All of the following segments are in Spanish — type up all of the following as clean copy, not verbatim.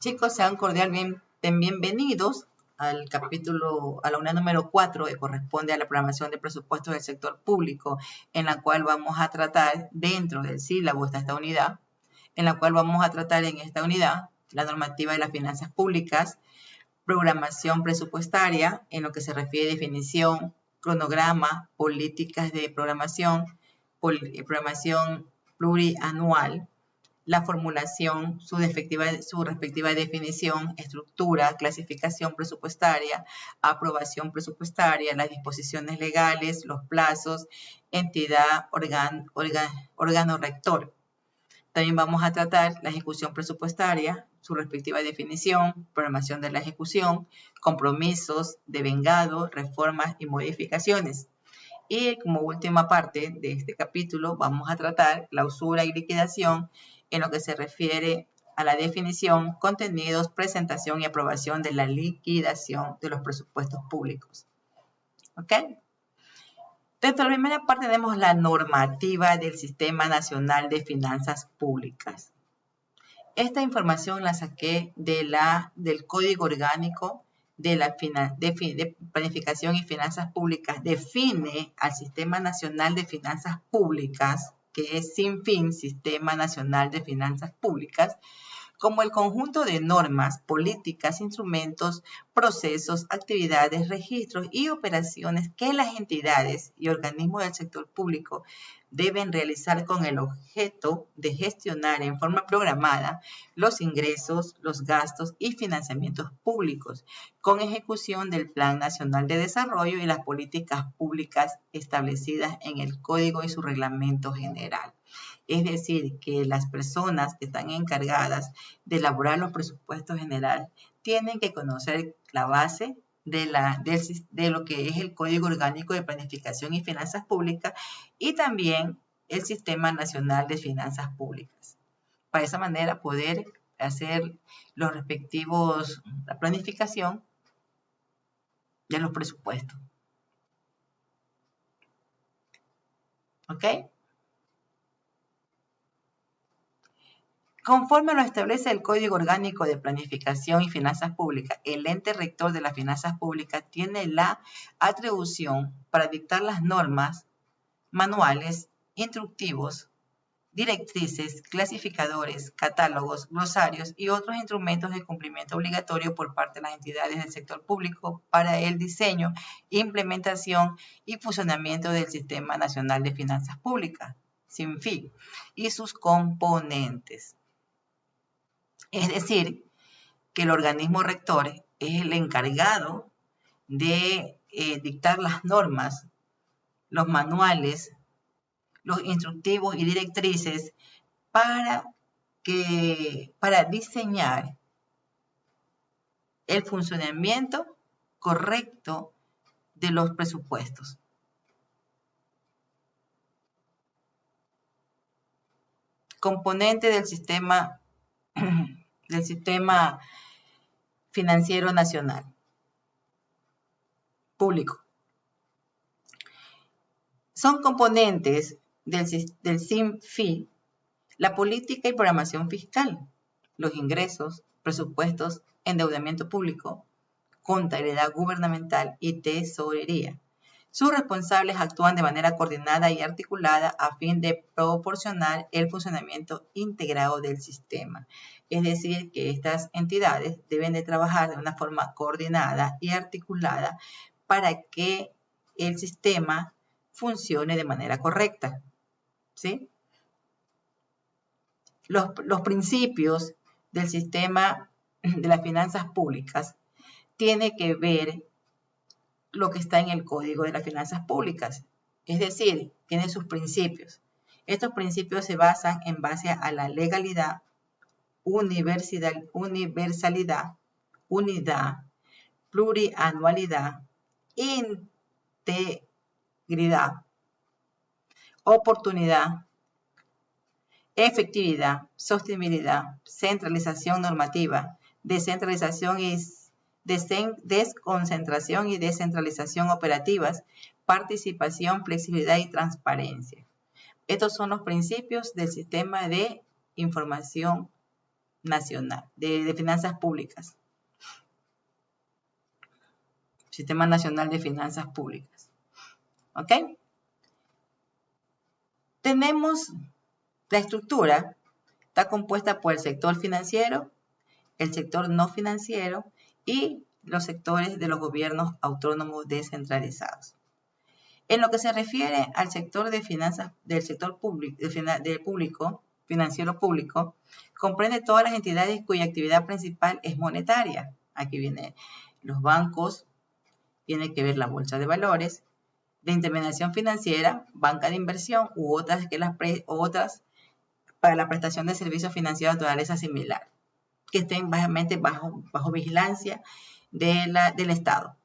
Chicos, sean bienvenidos al capítulo, a la unidad número 4 que corresponde a la programación de presupuestos del sector público, en la cual vamos a tratar dentro del sílabo de esta unidad, en la cual vamos a tratar en esta unidad la normativa de las finanzas públicas, programación presupuestaria, en lo que se refiere a definición, cronograma, políticas de programación plurianual, la formulación, su respectiva definición, estructura, clasificación presupuestaria, aprobación presupuestaria, las disposiciones legales, los plazos, entidad, órgano rector. También vamos a tratar la ejecución presupuestaria, su respectiva definición, programación de la ejecución, compromisos, devengado, reformas y modificaciones. Y como última parte de este capítulo vamos a tratar clausura y liquidación en lo que se refiere a la definición, contenidos, presentación y aprobación de la liquidación de los presupuestos públicos. ¿Ok? Dentro de la primera parte tenemos la normativa del Sistema Nacional de Finanzas Públicas. Esta información la saqué del Código Orgánico de Planificación y Finanzas Públicas. Define al Sistema Nacional de Finanzas Públicas, que es sin fin Sistema Nacional de Finanzas Públicas, como el conjunto de normas, políticas, instrumentos, procesos, actividades, registros y operaciones que las entidades y organismos del sector público deben realizar con el objeto de gestionar en forma programada los ingresos, los gastos y financiamientos públicos, con ejecución del Plan Nacional de Desarrollo y las políticas públicas establecidas en el Código y su reglamento general. Es decir, que las personas que están encargadas de elaborar los presupuestos generales tienen que conocer la base de lo que es el Código Orgánico de Planificación y Finanzas Públicas y también el Sistema Nacional de Finanzas Públicas. Para esa manera poder hacer los respectivos, la planificación de los presupuestos. ¿Ok? Conforme lo establece el Código Orgánico de Planificación y Finanzas Públicas, el ente rector de las finanzas públicas tiene la atribución para dictar las normas, manuales, instructivos, directrices, clasificadores, catálogos, glosarios y otros instrumentos de cumplimiento obligatorio por parte de las entidades del sector público para el diseño, implementación y funcionamiento del Sistema Nacional de Finanzas Públicas, SINFI, y sus componentes. Es decir, que el organismo rector es el encargado de dictar las normas, los manuales, los instructivos y directrices para diseñar el funcionamiento correcto de los presupuestos. Componente del sistema financiero nacional público. Son componentes del SINFI la política y programación fiscal, los ingresos, presupuestos, endeudamiento público, contabilidad gubernamental y tesorería. Sus responsables actúan de manera coordinada y articulada a fin de proporcionar el funcionamiento integrado del sistema. Es decir, que estas entidades deben de trabajar de una forma coordinada y articulada para que el sistema funcione de manera correcta. ¿Sí? Los principios del sistema de las finanzas públicas tienen que ver lo que está en el Código de las Finanzas Públicas. Es decir, tiene sus principios. Estos principios se basan en base a la legalidad, universalidad, unidad, plurianualidad, integridad, oportunidad, efectividad, sostenibilidad, centralización normativa, descentralización y desconcentración y descentralización operativas, participación, flexibilidad y transparencia. Estos son los principios del sistema de información nacional, de finanzas públicas. Sistema Nacional de Finanzas Públicas. ¿Ok? Tenemos la estructura, está compuesta por el sector financiero, el sector no financiero y los sectores de los gobiernos autónomos descentralizados. En lo que se refiere al sector de finanzas, del sector público, financiero público, comprende todas las entidades cuya actividad principal es monetaria. Aquí vienen los bancos, tiene que ver la bolsa de valores, de intermediación financiera, banca de inversión u otras para la prestación de servicios financieros de naturaleza similar, que estén bajo vigilancia del Estado.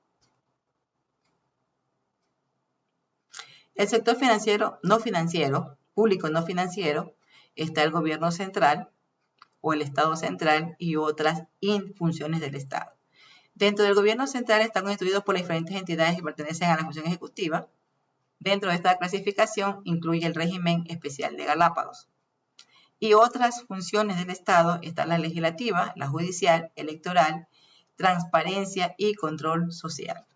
El sector financiero no financiero, público no financiero, está el gobierno central o el Estado central y otras funciones del Estado. Dentro del gobierno central están constituidos por las diferentes entidades que pertenecen a la función ejecutiva. Dentro de esta clasificación incluye el régimen especial de Galápagos. Y otras funciones del Estado están la legislativa, la judicial, electoral, transparencia y control social.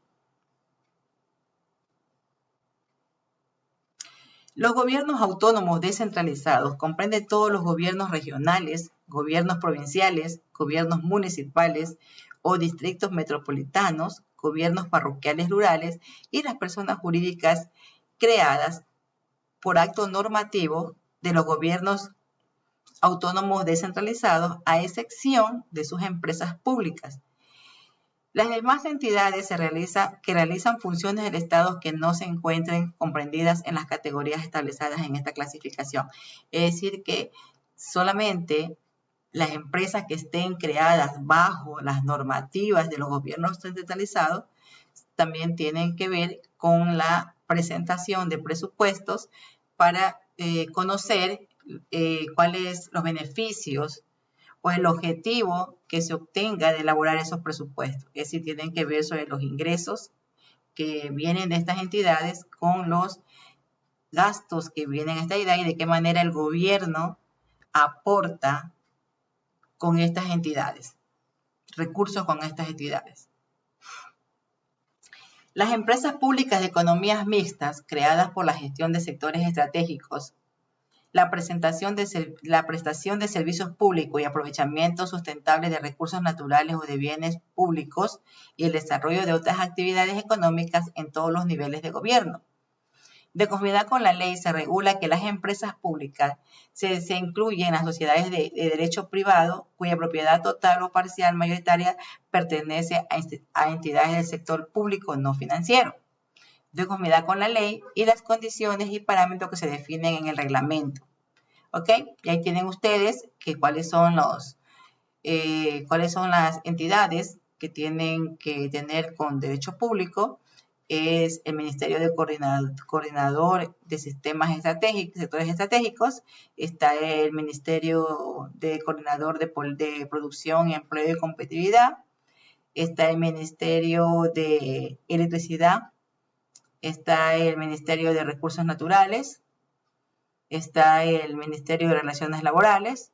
Los gobiernos autónomos descentralizados comprenden todos los gobiernos regionales, gobiernos provinciales, gobiernos municipales o distritos metropolitanos, gobiernos parroquiales rurales y las personas jurídicas creadas por acto normativo de los gobiernos autónomos descentralizados, a excepción de sus empresas públicas. Las demás entidades que realizan funciones del Estado que no se encuentren comprendidas en las categorías establecidas en esta clasificación. Es decir, que solamente las empresas que estén creadas bajo las normativas de los gobiernos descentralizados también tienen que ver con la presentación de presupuestos para conocer cuáles los beneficios o el objetivo que se obtenga de elaborar esos presupuestos. Es decir, tienen que ver sobre los ingresos que vienen de estas entidades con los gastos que vienen de esta entidad y de qué manera el gobierno aporta con estas entidades, recursos con estas entidades. Las empresas públicas de economías mixtas creadas por la gestión de sectores estratégicos, la prestación de servicios públicos y aprovechamiento sustentable de recursos naturales o de bienes públicos y el desarrollo de otras actividades económicas en todos los niveles de gobierno. De conformidad con la ley, se regula que las empresas públicas se incluyen en las sociedades de derecho privado cuya propiedad total o parcial mayoritaria pertenece a entidades del sector público no financiero, de conformidad con la ley y las condiciones y parámetros que se definen en el reglamento. ¿Ok? Y ahí tienen ustedes cuáles son las entidades que tienen que tener con derecho público. Es el Ministerio de Coordinador de Sistemas Estratégicos, Sectores Estratégicos, está el Ministerio de Coordinador de Producción, Empleo y Competitividad, está el Ministerio de Electricidad, está el Ministerio de Recursos Naturales, está el Ministerio de Relaciones Laborales,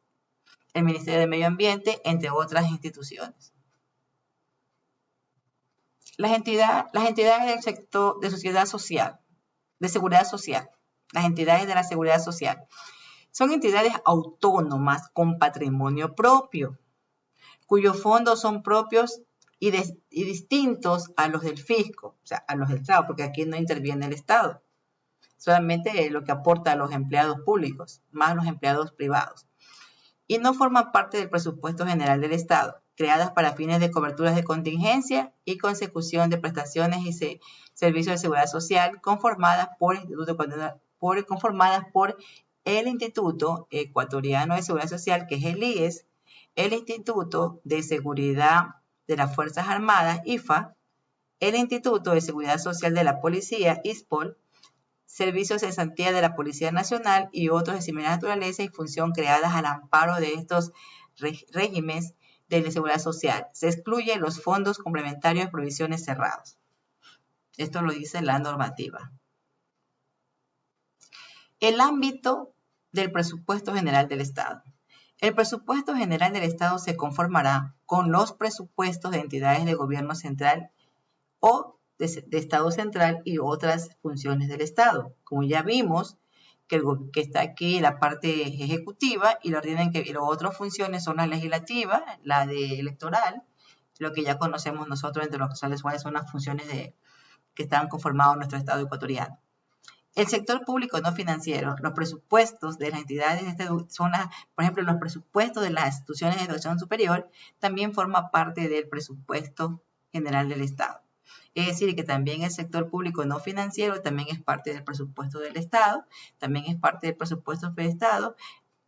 el Ministerio de Medio Ambiente, entre otras instituciones. Las entidades del sector de seguridad social, las entidades de la seguridad social, son entidades autónomas con patrimonio propio, cuyos fondos son propios y distintos a los del fisco, o sea, a los del Estado, porque aquí no interviene el Estado. Solamente lo que aporta a los empleados públicos, más los empleados privados. Y no forman parte del presupuesto general del Estado, creadas para fines de coberturas de contingencia y consecución de prestaciones y servicios de seguridad social conformadas por el Instituto Ecuatoriano de Seguridad Social, que es el IES, el Instituto de Seguridad de las Fuerzas Armadas, IFA, el Instituto de Seguridad Social de la Policía, ISPOL, servicios de cesantía de la Policía Nacional y otros de similar naturaleza y función creadas al amparo de estos regímenes de la seguridad social. Se excluyen los fondos complementarios de provisiones cerrados. Esto lo dice la normativa. El ámbito del presupuesto general del Estado. El presupuesto general del Estado se conformará con los presupuestos de entidades de gobierno central o de Estado central y otras funciones del Estado. Como ya vimos, que está aquí la parte ejecutiva y la ordenen que las otras funciones son la legislativa, la de electoral, lo que ya conocemos nosotros entre los cuales son las funciones que están conformados en nuestro Estado ecuatoriano. El sector público no financiero, los presupuestos de las entidades de esta zona, por ejemplo, los presupuestos de las instituciones de educación superior, también forma parte del presupuesto general del Estado. Es decir, que también el sector público no financiero también es parte del presupuesto del Estado, también es parte del presupuesto del Estado,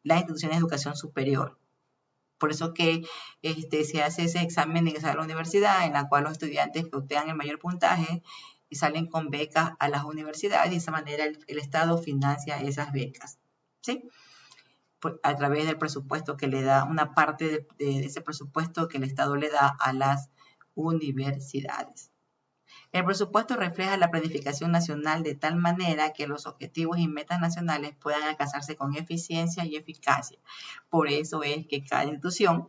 las instituciones de educación superior. Por eso que se hace ese examen de ingresar a la universidad, en la cual los estudiantes que obtengan el mayor puntaje y salen con becas a las universidades, y de esa manera el Estado financia esas becas, ¿sí? A través del presupuesto que le da, una parte de ese presupuesto que el Estado le da a las universidades. El presupuesto refleja la planificación nacional de tal manera que los objetivos y metas nacionales puedan alcanzarse con eficiencia y eficacia. Por eso es que cada institución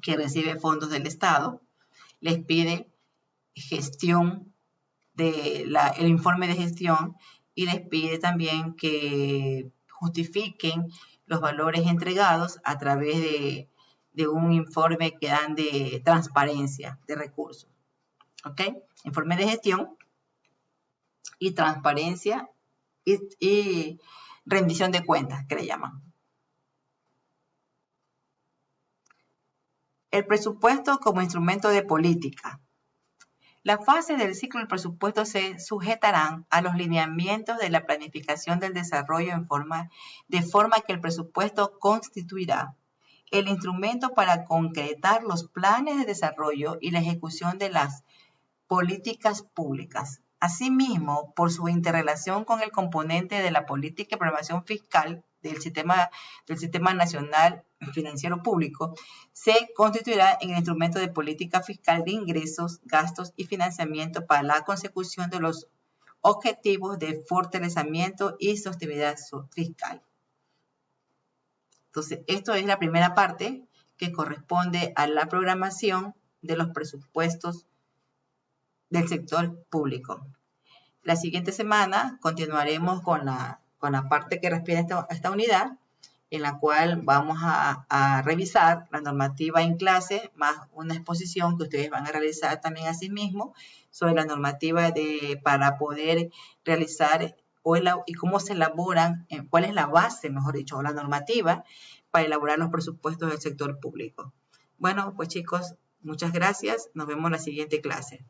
que recibe fondos del Estado les pide gestión el informe de gestión y les pide también que justifiquen los valores entregados a través de un informe que dan de transparencia de recursos. ¿Ok? Informe de gestión y transparencia y rendición de cuentas, que le llaman. El presupuesto como instrumento de política. Las fases del ciclo del presupuesto se sujetarán a los lineamientos de la planificación del desarrollo de forma que el presupuesto constituirá el instrumento para concretar los planes de desarrollo y la ejecución de las políticas públicas. Asimismo, por su interrelación con el componente de la política y programación fiscal del sistema nacional financiero público, se constituirá en el instrumento de política fiscal de ingresos, gastos y financiamiento para la consecución de los objetivos de fortalecimiento y sostenibilidad fiscal. Entonces, esto es la primera parte que corresponde a la programación de los presupuestos del sector público. La siguiente semana continuaremos con la parte que refiere a esta unidad, en la cual vamos a revisar la normativa en clase, más una exposición que ustedes van a realizar también a sí mismos sobre la normativa para poder realizar y cómo se elaboran, cuál es la base, mejor dicho, o la normativa para elaborar los presupuestos del sector público. Bueno, pues chicos, muchas gracias. Nos vemos en la siguiente clase.